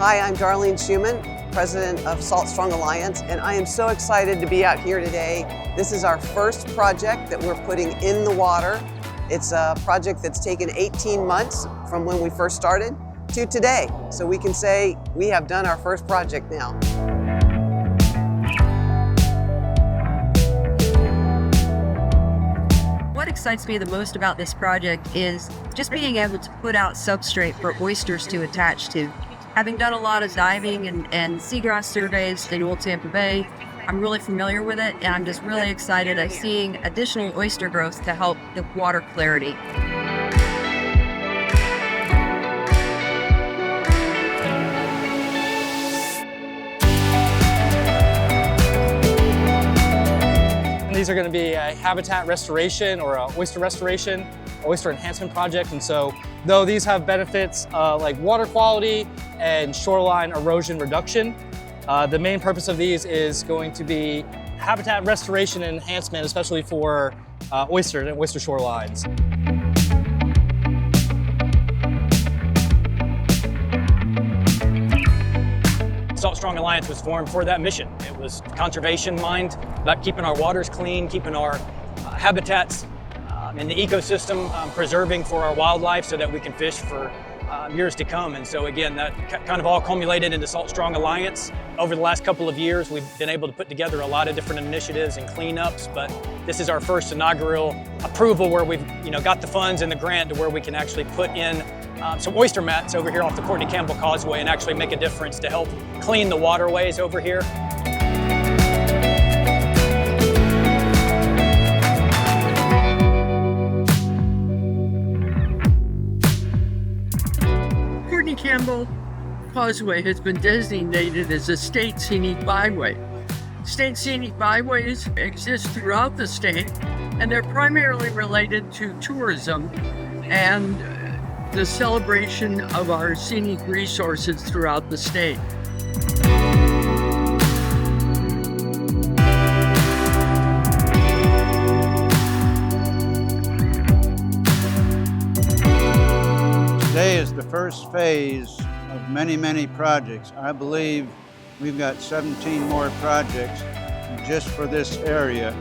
Hi, I'm Darlene Schumann, President of Salt Strong Alliance, and I am so excited to be out here today. This is our first project that we're putting in the water. It's a project that's taken 18 months from when we first started to today. So we can say we have done our first project now. What excites me the most about this project is just being able to put out substrate for oysters to attach to. Having done a lot of diving and seagrass surveys in Old Tampa Bay, I'm really familiar with it, and I'm just really excited at seeing additional oyster growth to help the water clarity. These are going to be a habitat restoration or a oyster restoration, oyster enhancement project. And so though these have benefits like water quality and shoreline erosion reduction, the main purpose of these is going to be habitat restoration and enhancement, especially for oyster and oyster shorelines. Salt Strong Alliance was formed for that mission. It was conservation mind, about keeping our waters clean, keeping our habitats and the ecosystem preserving for our wildlife so that we can fish for years to come. And so again, that kind of all culminated into Salt Strong Alliance. Over the last couple of years, we've been able to put together a lot of different initiatives and cleanups, but this is our first inaugural approval where we've got the funds and the grant to where we can actually put in some oyster mats over here off the Courtney Campbell Causeway and actually make a difference to help clean the waterways over here. Courtney Campbell Causeway has been designated as a state scenic byway. State scenic byways exist throughout the state, and they're primarily related to tourism and the celebration of our scenic resources throughout the state. Today is the first phase of many, many projects. I believe we've got 17 more projects just for this area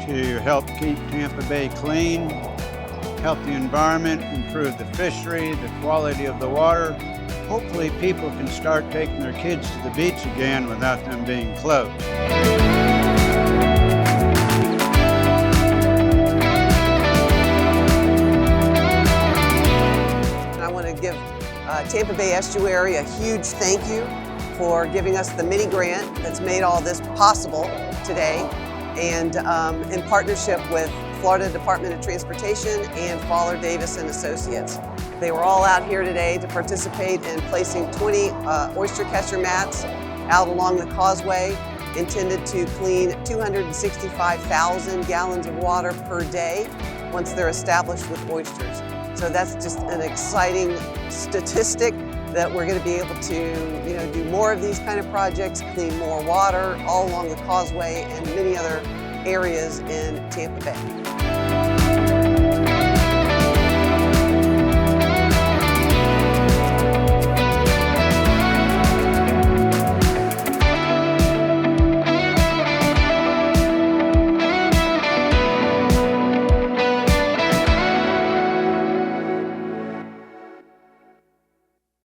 to help keep Tampa Bay clean, help the environment, improve the fishery, the quality of the water. Hopefully people can start taking their kids to the beach again without them being closed. I want to give Tampa Bay Estuary a huge thank you for giving us the mini grant that's made all this possible today, and in partnership with Florida Department of Transportation and Fowler Davis and Associates. They were all out here today to participate in placing 20 oyster catcher mats out along the causeway, intended to clean 265,000 gallons of water per day once they're established with oysters. So that's just an exciting statistic that we're going to be able to do more of these kind of projects, clean more water all along the causeway and many other areas in Tampa Bay.